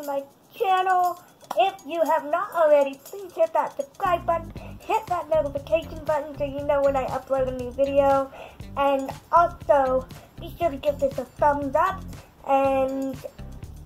my channel. If you have not already, please hit that subscribe button, hit that notification button so you know when I upload a new video. And also, be sure to give this a thumbs up and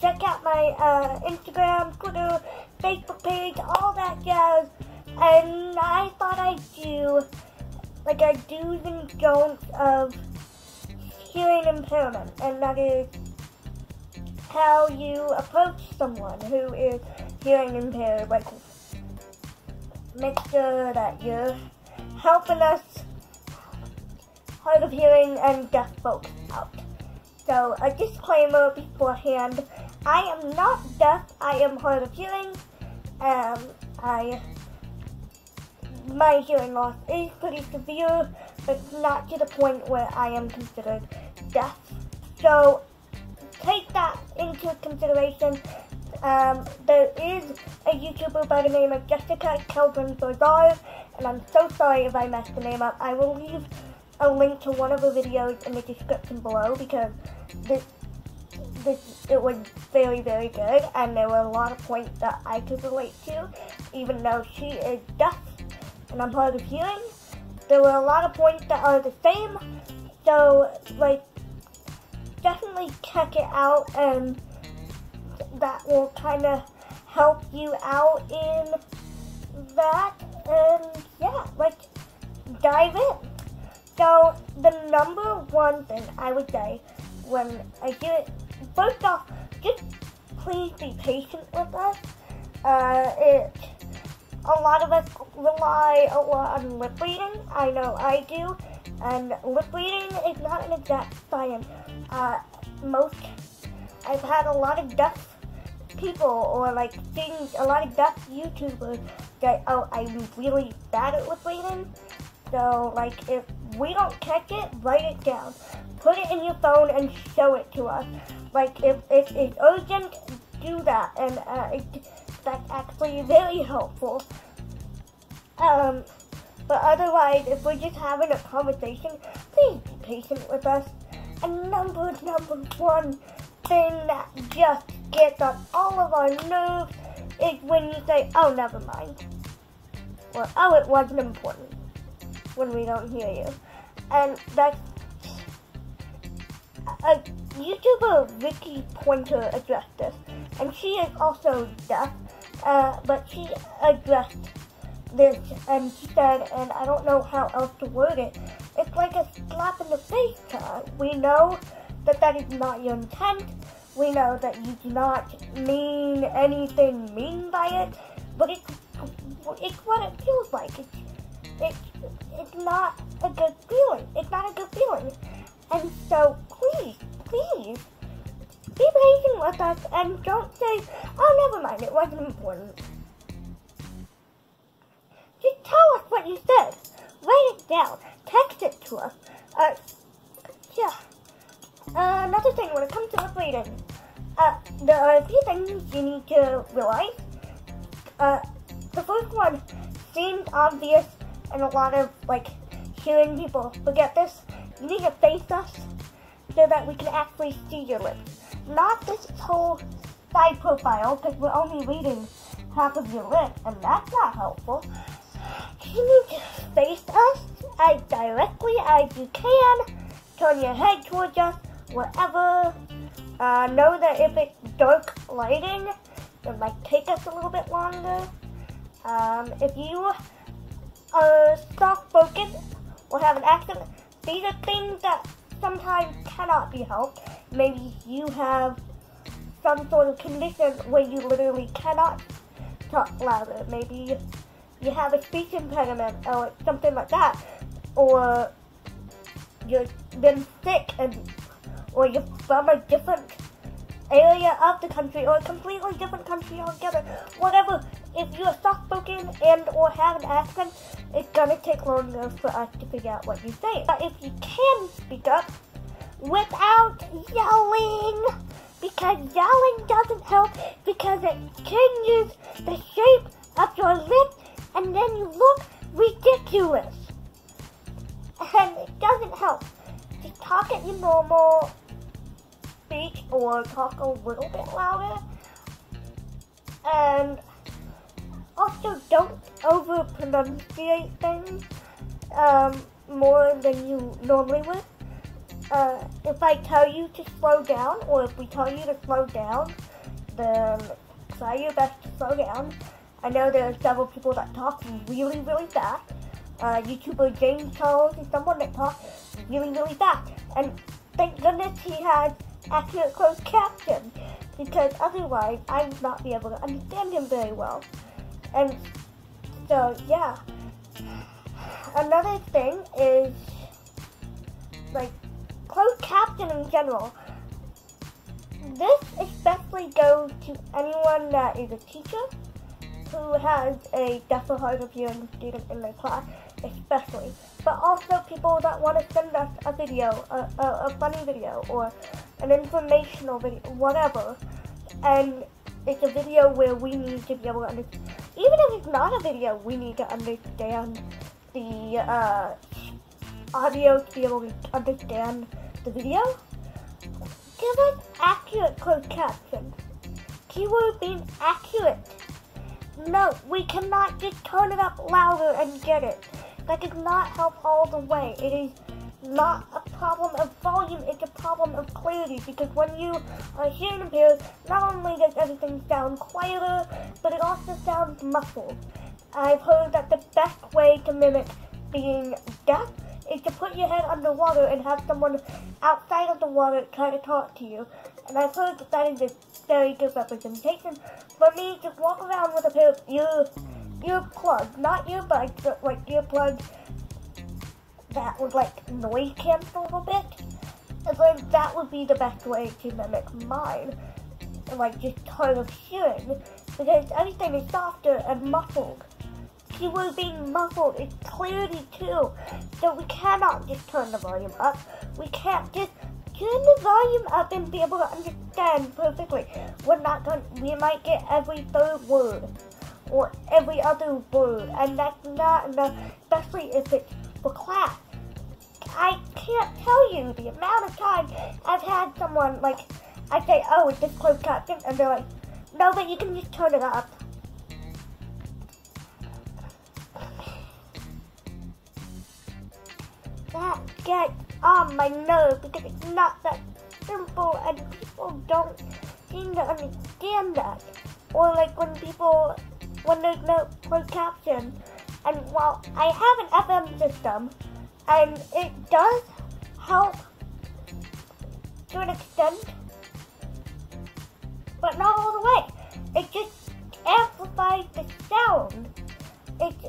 check out my Instagram, Twitter, Facebook page, all that jazz. And I thought I'd do like a do's and don'ts of hearing impairment, and that is how you approach someone who is hearing impaired. Like, make sure that you're helping us hard of hearing and deaf folks out. So, a disclaimer beforehand, I am not deaf, I am hard of hearing. My hearing loss is pretty severe, but not to the point where I am considered deaf. So, take that into consideration. There is a YouTuber by the name of Kelgren-Fozard, and I'm so sorry if I messed the name up. I will leave a link to one of her videos in the description below, because it was very, very good, and there were a lot of points that I could relate to, even though she is deaf and I'm hard of hearing. There were a lot of points that are the same, so, like, definitely check it out, and that will kind of help you out in that. And yeah, like, dive in. So the number one thing I would say when I hear it, first off, just please be patient with us. A lot of us rely a lot on lip reading. I know I do, and lip reading is not an exact science. I've had a lot of deaf people, or like a lot of deaf YouTubers say, oh, I'm really bad at lip reading. So, like, if we don't catch it, write it down. Put it in your phone and show it to us. Like, if it's urgent, do that, and that's actually very helpful. But otherwise, if we're just having a conversation, please be patient with us. And number one thing that just gets on all of our nerves is when you say, oh, never mind. Or, oh, it wasn't important, when we don't hear you. And that's a YouTuber, Vicky Pointer, addressed this. And she is also deaf, but she addressed this, and she said, and I don't know how else to word it, it's like a slap in the face, Todd. We know that that is not your intent. We know that you do not mean anything mean by it, but it's what it feels like. It's not a good feeling. It's not a good feeling. And so please, be patient with us and don't say, oh, never mind, it wasn't important. Just tell us what you said. Write it down. Text it to us. Another thing, when it comes to lip reading, there are a few things you need to realize. The first one seems obvious, and a lot of, like, hearing people forget this. You need to face us so that we can actually see your lips. Not this whole side profile, because we're only reading half of your lip, and that's not helpful. You need to face us as directly as you can. Turn your head towards us, whatever. Know that if it's dark lighting, it might take us a little bit longer. If you are soft-spoken or have an accent, these are things that sometimes cannot be helped. Maybe you have some sort of condition where you literally cannot talk louder. Maybe you have a speech impediment or something like that. Or you've been sick, or you're from a different area of the country, or a completely different country altogether. Whatever. If you're soft-spoken and or have an accent, it's gonna take longer for us to figure out what you say. But if you can speak up without yelling, because yelling doesn't help, because it changes the shape of your lip, and then you look ridiculous. And it doesn't help. Just talk at your normal speech, or talk a little bit louder. And also, don't over-pronunciate things more than you normally would. If I tell you to slow down, or if we tell you to slow down, then try your best to slow down. I know there are several people that talk really, really fast. YouTuber James Charles is someone that talks really, really fast. And thank goodness he has accurate closed captions, because otherwise I would not be able to understand him very well. And so, yeah. Another thing is, like, closed caption in general. This especially goes to anyone that is a teacher who has a deaf or hard of hearing student in their class, especially. But also people that want to send us a video, a funny video, or an informational video, whatever. And it's a video where we need to be able to understand. Even if it's not a video, we need to understand the audio to be able to understand the video. Give us accurate closed captions. Keyword being accurate. No, we cannot just turn it up louder and get it. That does not help all the way. It is not a problem of volume, it's a problem of clarity, because when you are hearing impaired, not only does everything sound quieter, but it also sounds muffled. I've heard that the best way to mimic being deaf is to put your head underwater and have someone outside of the water try to talk to you. And I've heard that that is a very good representation. For me, just walk around with a pair of earplugs, not earbuds, but like earplugs that would like noise cancel a little bit. And then that would be the best way to mimic mine. And like just hard of hearing, because everything is softer and muffled. Keyword being muffled is clarity too. So we cannot just turn the volume up. We can't just turn the volume up and be able to understand perfectly. We might get every third word or every other word, and that's not enough, especially if it's for class. I can't tell you the amount of times I've had someone, like, I say, oh, is this closed caption? And they're like, no, but you can just turn it up. That gets on my nerves because it's not that simple and people don't seem to understand that. Or like when there's no closed caption, and while I have an FM system and it does help to an extent, but not all the way. It just amplifies the sound. It's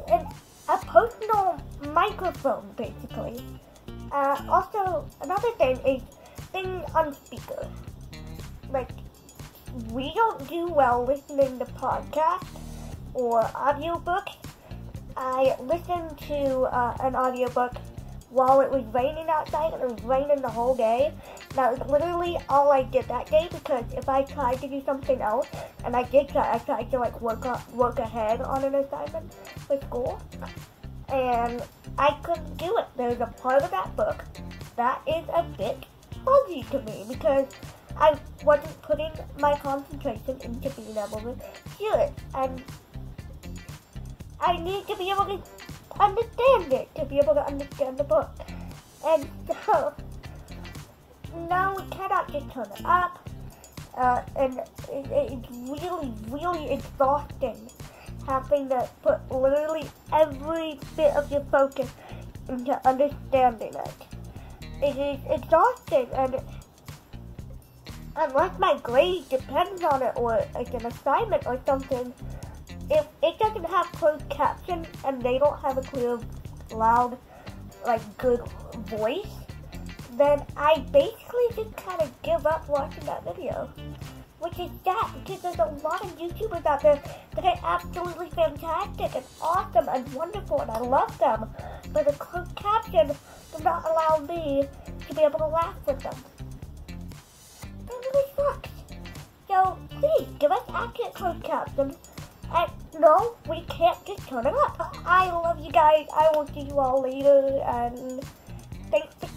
a personal microphone, basically. Also, another thing is things on speaker. Like, we don't do well listening to podcasts or audiobooks. I listened to an audiobook while it was raining outside, and it was raining the whole day. That was literally all I did that day, because if I tried to do something else, and I tried to like work ahead on an assignment for school, and I couldn't do it. There's a part of that book that is a bit fuzzy to me, because I wasn't putting my concentration into being able to hear it, and I need to be able to understand it, to be able to understand the book. And so, now we cannot just turn it up, and it's really, really exhausting having to put literally every bit of your focus into understanding it. It is exhausting, and unless my grade depends on it, or like an assignment or something, if it doesn't have closed captions and they don't have a clear, loud, like good voice, then I basically just kind of give up watching that video. Which is sad, because there's a lot of YouTubers out there that are absolutely fantastic and awesome and wonderful, and I love them. But the closed caption does not allow me to be able to laugh with them. That really sucks. So please, give us accurate closed captions. And no, we can't just turn it up. I love you guys. I will see you all later, and thanks for